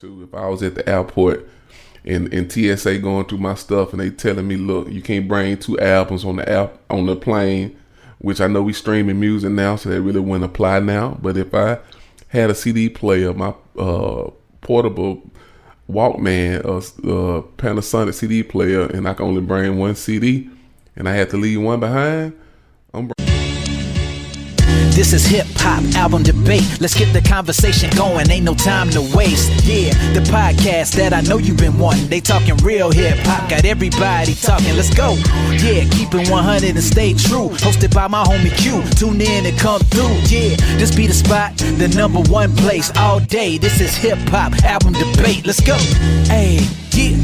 If I was at the airport and TSA going through my stuff and they telling me, look, you can't bring 2 albums on the plane, which I know we streaming music now, so that really wouldn't apply now. But if I had a CD player, my portable Walkman, Panasonic CD player, and I can only bring 1 CD, and I had to leave 1 behind, This is hip hop album debate. Let's get the conversation going. Ain't no time to waste. Yeah, the podcast that I know you've been wanting. They talking real hip hop, got everybody talking. Let's go. Yeah, keep it 100 and stay true. Hosted by my homie Q. Tune in and come through. Yeah, this be the spot, the #1 place all day. This is hip hop album debate. Let's go. Hey, yeah.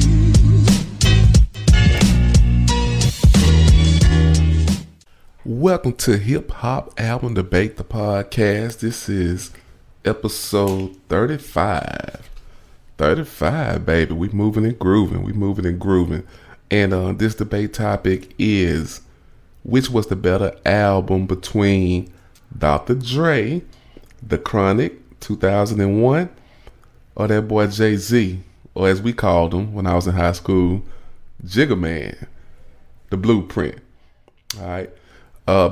Welcome to Hip Hop Album Debate, the podcast. This is episode 35. 35, baby. We moving and grooving. And this debate topic is, which was the better album between Dr. Dre, The Chronic, 2001, or that boy JayZ, or as we called him when I was in high school, Jigga Man, The Blueprint. All right.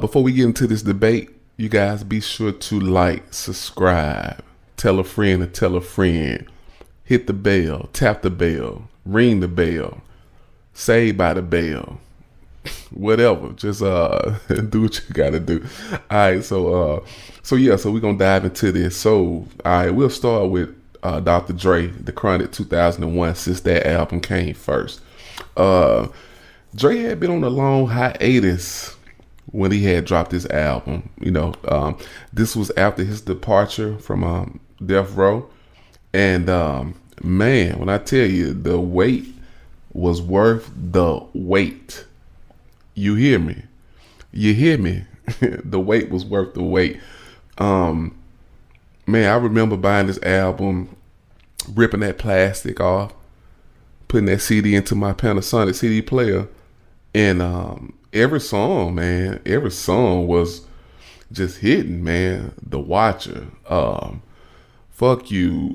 Before we get into this debate, you guys be sure to like, subscribe, tell a friend to tell a friend, hit the bell, tap the bell, ring the bell, saved by the bell, whatever. Just do what you gotta do. All right, so we're gonna dive into this. So, all right, we'll start with Dr. Dre, The Chronic, 2001, since that album came first. Dre had been on a long hiatus when he had dropped this album. This was after his departure from Death Row. And man, when I tell you, the wait was worth the wait. You hear me? The wait was worth the wait. Man, I remember buying this album, ripping that plastic off, putting that CD into my Panasonic CD player, and every song was just hitting, man. The Watcher, Fuck You,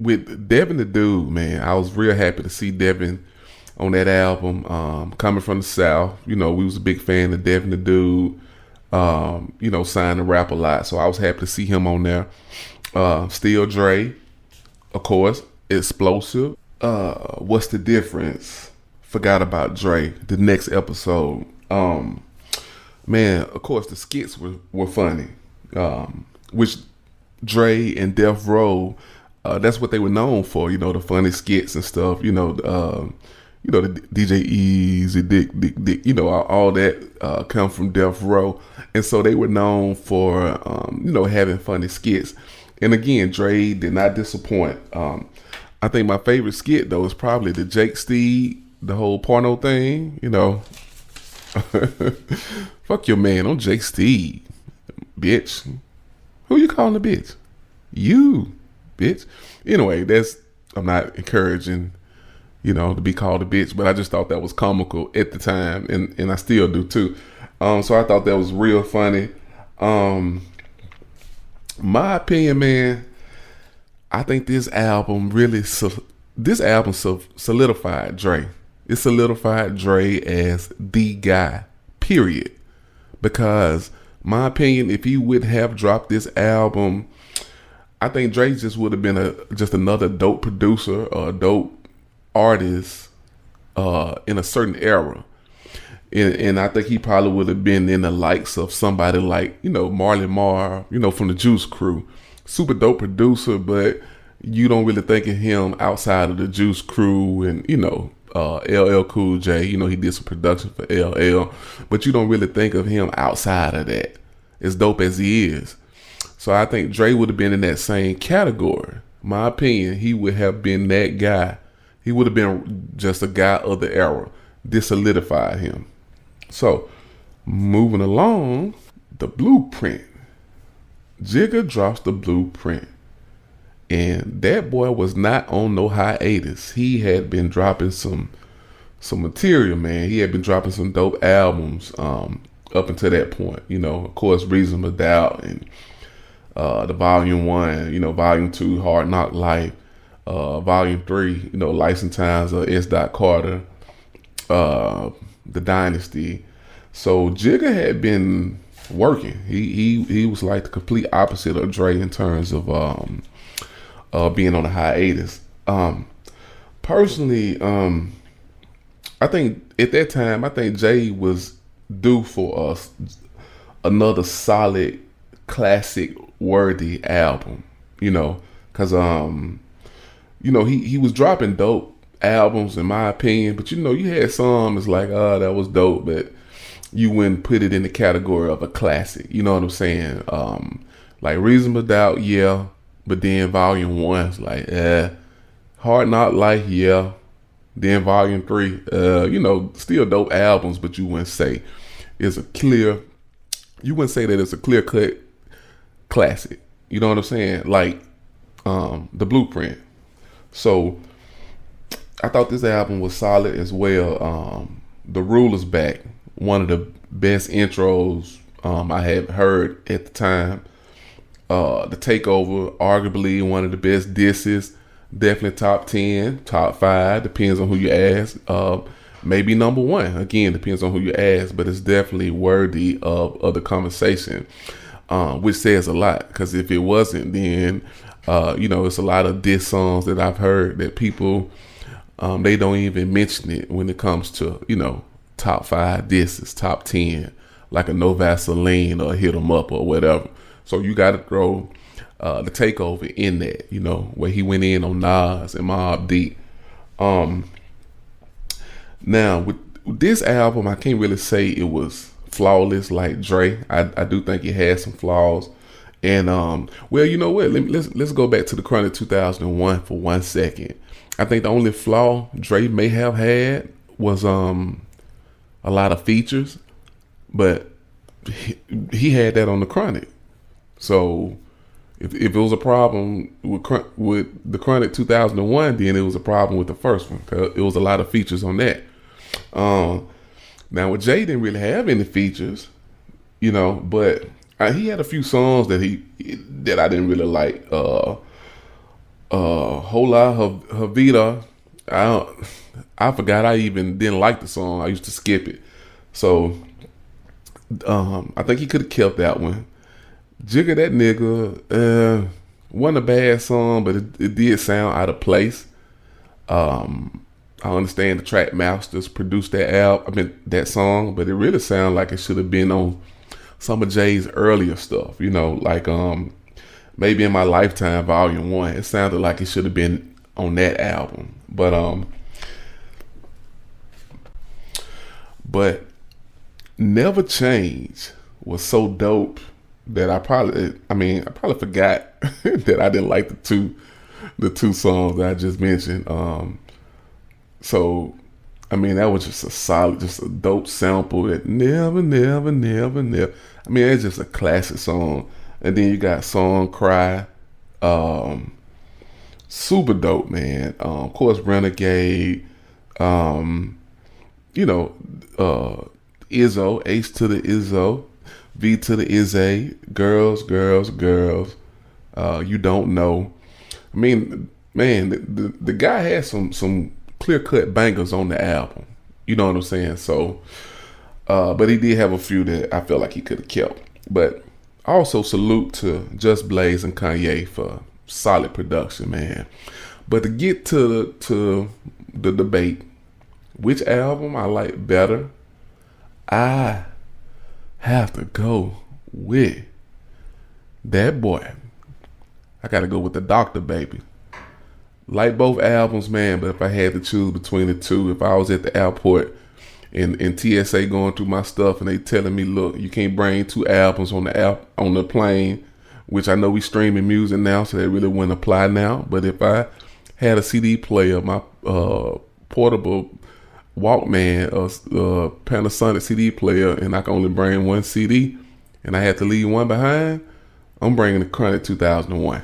with Devin the Dude, man. I was real happy to see Devin on that album. Coming from the South, we was a big fan of Devin the Dude. Signed to rap a lot, so I was happy to see him on there. Still Dre, of course. Explosive. What's the Difference? Forgot About Dre. The next episode. Man, of course the skits were funny. Which Dre and Death Row, that's what they were known for, the funny skits and stuff, the DJ Easy, Dick, all that come from Death Row. And so they were known for, having funny skits. And again, Dre did not disappoint. I think my favorite skit, though, is probably the Jake Steed, the whole porno thing, Fuck your man, I'm Jake Steed, bitch. Who you calling a bitch? You, bitch. Anyway, I'm not encouraging, to be called a bitch, but I just thought that was comical at the time, and I still do too. So I thought that was real funny. My opinion, man, I think this album solidified Dre. It solidified Dre as the guy, period. Because my opinion, if he would have dropped this album, I think Dre just would have been just another dope producer or a dope artist in a certain era. And I think he probably would have been in the likes of somebody like, Marley Marl, from the Juice Crew. Super dope producer, but you don't really think of him outside of the Juice Crew and, LL Cool J. He did some production for LL, but you don't really think of him outside of that, as dope as he is. So I think Dre would have been in that same category. My opinion, he would have been that guy. He would have been just a guy of the era. This solidified him. So, moving along, The Blueprint. Jigga drops The Blueprint. And that boy was not on no hiatus. He had been dropping some material, man. He had been dropping some dope albums up until that point. Of course, Reasonable Doubt and the Volume 1, Volume 2, Hard Knock Life. Volume 3, License Times of S. Carter, The Dynasty. So Jigga had been working. He was like the complete opposite of Dre in terms of being on a hiatus. Personally, I think at that time, I think Jay was due for us another solid, classic, worthy album. Because he was dropping dope albums in my opinion, but you had some it's like, oh, that was dope, but you wouldn't put it in the category of a classic. You know what I'm saying? Like Reasonable Doubt, yeah, but then Volume 1 is like, Hard Knock Life, yeah. Then Volume 3, still dope albums, but you wouldn't say that it's a clear cut classic. You know what I'm saying? Like The Blueprint. So I thought this album was solid as well. The Ruler's Back, one of the best intros I had heard at the time. The Takeover, arguably one of the best disses. Definitely top 10, top 5, depends on who you ask. Maybe number 1, again, depends on who you ask, but it's definitely worthy of the conversation, which says a lot, because if it wasn't, then it's a lot of diss songs that I've heard that people they don't even mention it when it comes to top 5 disses, top 10, like a No Vaseline or Hit 'Em Up or whatever. So you got to throw the Takeover in that, where he went in on Nas and Mobb Deep. Now with this album, I can't really say it was flawless like Dre. I do think it had some flaws. And well, you know what? Let's go back to the Chronic 2001 for 1 second. I think the only flaw Dre may have had was a lot of features, but he had that on the Chronic. So if it was a problem with the Chronic 2001, then it was a problem with the first one, because it was a lot of features on that. Now with Jay didn't really have any features, but he had a few songs that I didn't really like. Hola Havita, I forgot I even didn't like the song. I used to skip it. So I think he could have kept that one. Jigga That Nigga, wasn't a bad song, but it did sound out of place. I understand the track masters produced that song, but it really sounded like it should have been on some of Jay's earlier stuff, like maybe In My Lifetime Volume 1. It sounded like it should have been on that album. But Never Change was so dope that I probably forgot that I didn't like the two songs that I just mentioned. So that was just a dope sample that never. It's just a classic song. And then you got Song Cry, super dope, man. Of course, Renegade, Izzo, H to the Izzo, V to the Izzy, Girls, You Don't Know. Man, the guy had some clear-cut bangers on the album. You know what I'm saying? So, but he did have a few that I felt like he could have kept. But also salute to Just Blaze and Kanye for solid production, man. But to get to the debate, which album I like better, I have to go with that boy. I gotta go with the Doctor, baby. Like both albums, man, but if I had to choose between the two, if I was at the airport and TSA going through my stuff and they telling me, look, you can't bring 2 albums on the plane, which I know we streaming music now, so that really wouldn't apply now. But if I had a CD player, my portable Walkman, Panasonic CD player, and I can only bring 1 CD, and I had to leave 1 behind, I'm bringing the Chronic 2001.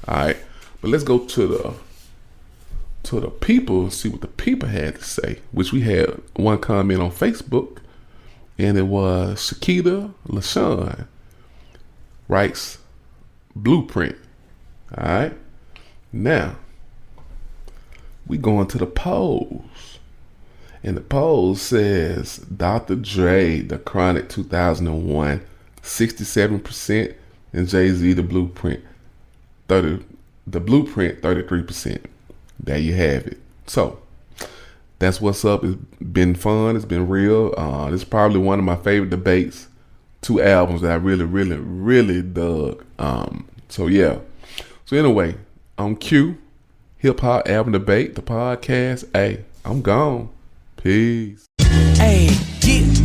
All right, but let's go to the people and see what the people had to say, which we had one comment on Facebook, and it was Shakita LaShawn writes Blueprint. All right, now we going to the polls. And the poll says Dr. Dre, The Chronic 2001, 67%, and JayZ, The Blueprint, 33%. There you have it. So that's what's up. It's been fun. It's been real. This is probably one of my favorite debates. 2 albums that I really dug. So yeah. So anyway, on Q, Hip Hop Album Debate, the podcast. Hey, I'm gone. Peace. Hey, yeah.